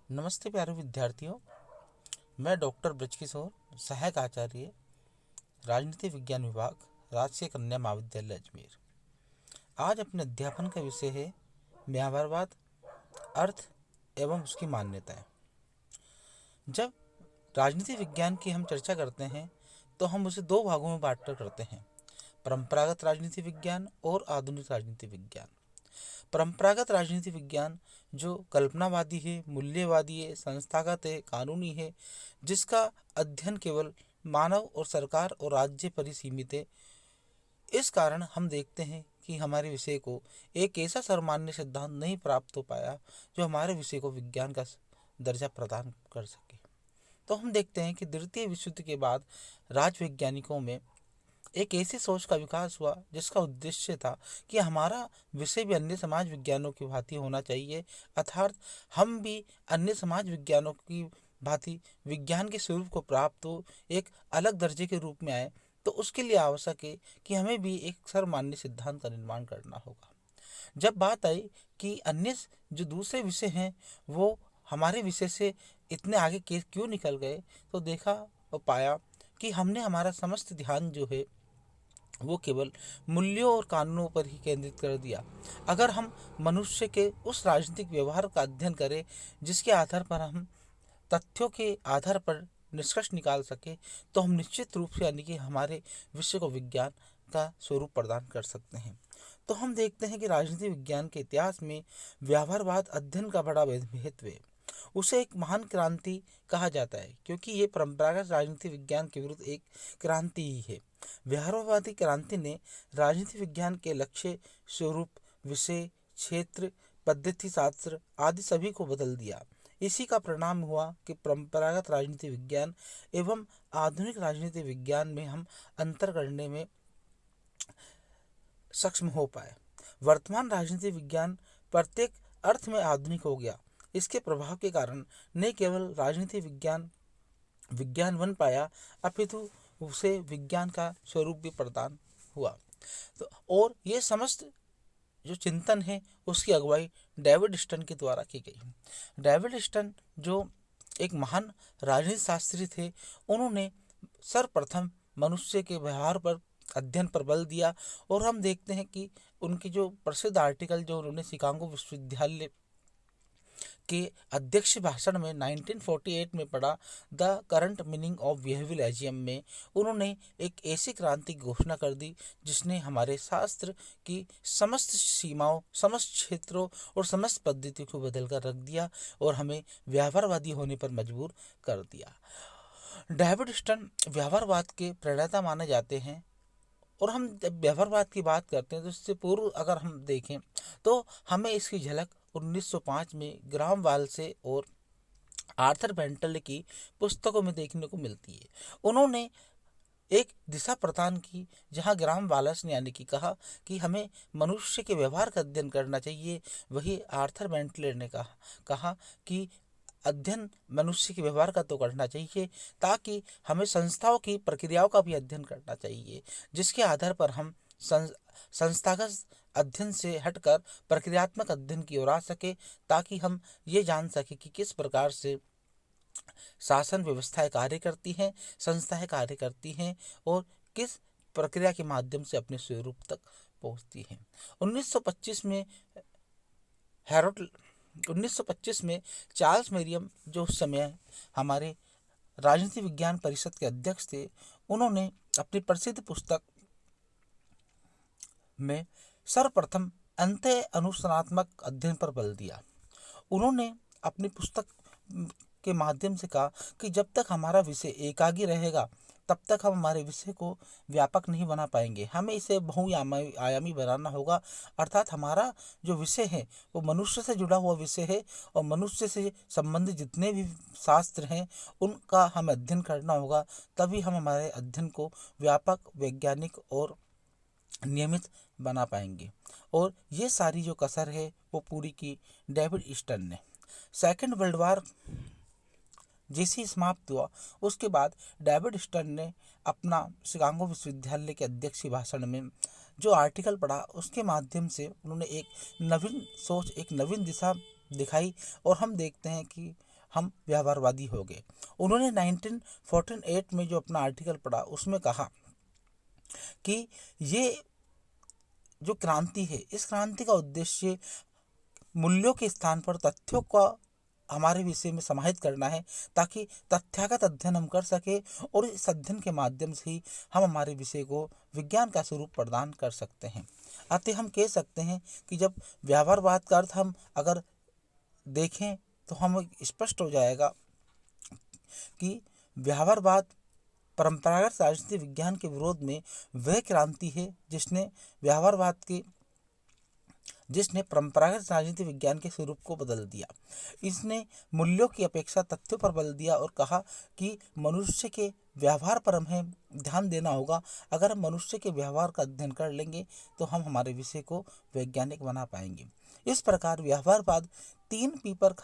नमस्ते प्यारे विद्यार्थियों। मैं डॉक्टर ब्रजकिशोर, सहायक आचार्य, राजनीति विज्ञान विभाग, राजकीय कन्या महाविद्यालय अजमेर। आज अपने अध्यापन का विषय है व्यवहारवाद, अर्थ एवं उसकी मान्यताएं। जब राजनीति विज्ञान की हम चर्चा करते हैं तो हम उसे दो भागों में बांट कर करते हैं: परंपरागत राजनीति विज्ञान और आधुनिक राजनीति विज्ञान। परंपरागत राजनीति विज्ञान जो कल्पनावादी है, मूल्यवादी है, संस्थागत है, कानूनी है, जिसका अध्ययन केवल मानव और सरकार और राज्य पर ही सीमित है। इस कारण हम देखते हैं कि हमारे विषय को एक ऐसा सर्वमान्य सिद्धांत नहीं प्राप्त हो पाया जो हमारे विषय को विज्ञान का दर्जा प्रदान कर सके। तो हम देखते हैं कि द्वितीय विश्व युद्ध के बाद राजवैज्ञानिकों में एक ऐसी सोच का विकास हुआ जिसका उद्देश्य था कि हमारा विषय भी अन्य समाज विज्ञानों की भांति होना चाहिए, अर्थात हम भी अन्य समाज विज्ञानों की भांति विज्ञान के स्वरूप को प्राप्त हो, एक अलग दर्जे के रूप में आए। तो उसके लिए आवश्यक है कि हमें भी एक सर्वमान्य सिद्धांत का निर्माण करना होगा। जब बात आई कि अन्य जो दूसरे विषय हैं वो हमारे विषय से इतने आगे क्यों निकल गए, तो देखा और पाया कि हमने हमारा समस्त ध्यान जो है वो केवल मूल्यों और कानूनों पर ही केंद्रित कर दिया। अगर हम मनुष्य के उस राजनीतिक व्यवहार का अध्ययन करें जिसके आधार पर हम तथ्यों के आधार पर निष्कर्ष निकाल सके, तो हम निश्चित रूप से यानी कि हमारे विषय को विज्ञान का स्वरूप प्रदान कर सकते हैं। तो हम देखते हैं कि राजनीति विज्ञान के इतिहास में व्यवहारवाद अध्ययन का बड़ा महत्व है। उसे एक महान क्रांति कहा जाता है क्योंकि ये परंपरागत राजनीति विज्ञान के विरुद्ध एक क्रांति ही है। व्यवहारवादी क्रांति ने राजनीति विज्ञान के लक्ष्य, स्वरूप, विषय, क्षेत्र, पद्धति शास्त्र आदि सभी को बदल दिया। इसी का परिणाम हुआ कि परंपरागत राजनीति विज्ञान एवं आधुनिक राजनीति विज्ञान में हम अंतर करने में सक्षम हो पाए। वर्तमान राजनीति विज्ञान प्रत्येक अर्थ में आधुनिक हो गया। इसके प्रभाव के कारण न केवल राजनीति विज्ञान विज्ञान बन पाया, अपितु उसे विज्ञान का स्वरूप भी प्रदान हुआ। तो और ये समस्त जो चिंतन है उसकी अगुवाई डेविड स्टन के द्वारा की गई। डेविड स्टन जो एक महान राजनीति शास्त्री थे, उन्होंने सर्वप्रथम मनुष्य के व्यवहार पर अध्ययन पर बल दिया। और हम देखते हैं कि उनकी जो प्रसिद्ध आर्टिकल जो उन्होंने शिकागो विश्वविद्यालय के अध्यक्ष भाषण में 1948 में पढ़ा, the current meaning of behaviourism में उन्होंने एक ऐसी क्रांति की घोषणा कर दी जिसने हमारे शास्त्र की समस्त सीमाओं, समस्त क्षेत्रों और समस्त पद्धतियों को बदल कर रख दिया और हमें व्यवहारवादी होने पर मजबूर कर दिया। डेविड स्टन व्यवहारवाद के प्रणेता माने जाते हैं। और हम जब व्यवहारवाद की बात करते हैं तो इससे पूर्व अगर हम देखें तो हमें इसकी झलक 1905 में ग्राहम वाल्से और आर्थर बेंटल की पुस्तकों में देखने को मिलती है। उन्होंने एक दिशा प्रदान की जहां ग्राहम वाल्स ने यानी कि कहा कि हमें मनुष्य के व्यवहार का अध्ययन करना चाहिए, वही आर्थर बेंटले ने कहा कि अध्ययन मनुष्य के व्यवहार का तो करना चाहिए, ताकि हमें संस्थाओं की प्रक्रियाओं का भी अध्ययन करना चाहिए, जिसके आधार पर हम संस्थागत अध्ययन से हटकर प्रक्रियात्मक अध्ययन की ओर आ सके, ताकि हम ये जान सके कि किस प्रकार से शासन व्यवस्थाएं कार्य करती हैं, संस्थाएं कार्य करती हैं और किस प्रक्रिया के माध्यम से अपने स्वरूप तक पहुंचती हैं। 1925 में हैरोल्ड 1925 में चार्ल्स मेरियम जो उस समय हमारे राजनीति विज्ञान परिषद के अध्यक्ष थे, उन्होंने अपनी प्रसिद्ध पुस्तक में सर्वप्रथम अंत अनुशासनात्मक अध्ययन पर बल दिया। उन्होंने अपनी पुस्तक के माध्यम से कहा कि जब तक हमारा विषय एकागी रहेगा तब तक हम हमारे विषय को व्यापक नहीं बना पाएंगे, हमें इसे बहुआयामी बनाना होगा। अर्थात हमारा जो विषय है वो मनुष्य से जुड़ा हुआ विषय है और मनुष्य से संबंधित जितने भी शास्त्र हैं उनका हमें अध्ययन करना होगा, तभी हम हमारे अध्ययन को व्यापक, वैज्ञानिक और नियमित बना पाएंगे। और ये सारी जो कसर है वो पूरी की डेविड स्टन ने। सेकेंड वर्ल्ड वार जैसे ही समाप्त हुआ उसके बाद डेविड स्टन ने अपना शिकागो विश्वविद्यालय के अध्यक्ष भाषण में जो आर्टिकल पढ़ा उसके माध्यम से उन्होंने एक नवीन सोच, एक नवीन दिशा दिखाई। और हम देखते हैं कि हम व्यवहारवादी हो गए। उन्होंने 1948 में जो अपना आर्टिकल पढ़ा उसमें कहा कि ये जो क्रांति है, इस क्रांति का उद्देश्य मूल्यों के स्थान पर तथ्यों का हमारे विषय में समाहित करना है, ताकि तथ्यागत अध्ययन हम कर सके और इस अध्ययन के माध्यम से ही हम हमारे विषय को विज्ञान का स्वरूप प्रदान कर सकते हैं। अतः हम कह सकते हैं कि जब व्यवहारवाद का अर्थ हम अगर देखें तो हमें स्पष्ट हो जाएगा कि व्यवहारवाद परंपरागत राजनीति विज्ञान के विरोध में वह क्रांति है जिसने परंपरागत राजनीति विज्ञान के स्वरूप को बदल दिया। इसने मूल्यों की अपेक्षा तथ्यों पर बल दिया और कहा कि मनुष्य के व्यवहार पर हमें ध्यान देना होगा। अगर हम मनुष्य के व्यवहार का अध्ययन कर लेंगे तो हम हमारे विषय को वैज्ञानिक बना पाएंगे। इस प्रकार व्यवहारवाद 3 P पर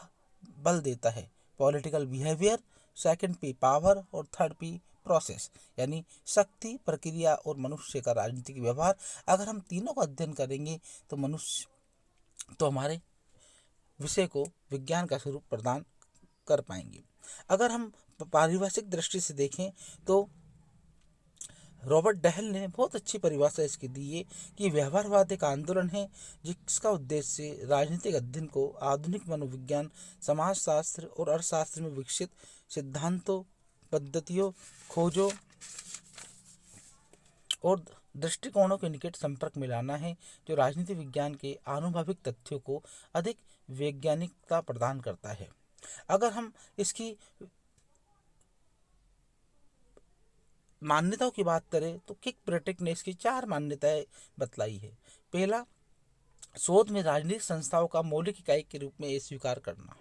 बल देता है: political behaviour, second P power और थर्ड P प्रोसेस, यानी शक्ति, प्रक्रिया और मनुष्य का राजनीतिक व्यवहार। अगर हम तीनों का अध्ययन करेंगे तो हमारे विषय को विज्ञान का स्वरूप प्रदान कर पाएंगे। अगर हम पारिभाषिक दृष्टि से देखें तो रॉबर्ट डहल ने बहुत अच्छी परिभाषा इसकी दी है कि व्यवहारवाद एक आंदोलन है जिसका उद्देश्य राजनीतिक अध्ययन को आधुनिक मनोविज्ञान, समाजशास्त्र और अर्थशास्त्र में विकसित सिद्धांतों, पद्धतियों, खोजों और दृष्टिकोणों के निकट संपर्क में लाना है, जो राजनीति विज्ञान के आनुभविक तथ्यों को अधिक वैज्ञानिकता प्रदान करता है। अगर हम इसकी मान्यताओं की बात करें तो किर्कपैट्रिक ने इसकी 4 मान्यताएं बतलाई है। पहला, शोध में राजनीतिक संस्थाओं का मौलिक इकाई के रूप में ये स्वीकार करना।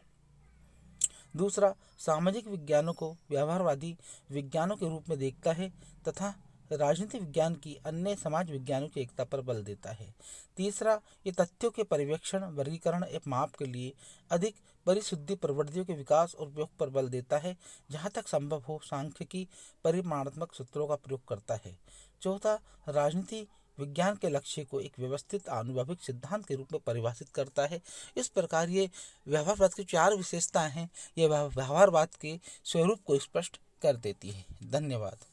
दूसरा, सामाजिक विज्ञानों को व्यवहारवादी विज्ञानों के रूप में देखता है तथा राजनीति विज्ञान की अन्य समाज विज्ञानों की एकता पर बल देता है। तीसरा, ये तथ्यों के पर्यवेक्षण, वर्गीकरण एवं माप के लिए अधिक परिशुद्धि प्रवृत्तियों के विकास और उपयोग पर बल देता है। जहाँ तक संभव हो सांख्यिकी परिमाणात्मक सूत्रों का प्रयोग करता है। चौथा, राजनीति विज्ञान के लक्ष्य को एक व्यवस्थित आनुभविक सिद्धांत के रूप में परिभाषित करता है। इस प्रकार ये व्यवहारवाद की 4 विशेषताएं हैं, ये व्यवहारवाद के स्वरूप को स्पष्ट कर देती है। धन्यवाद।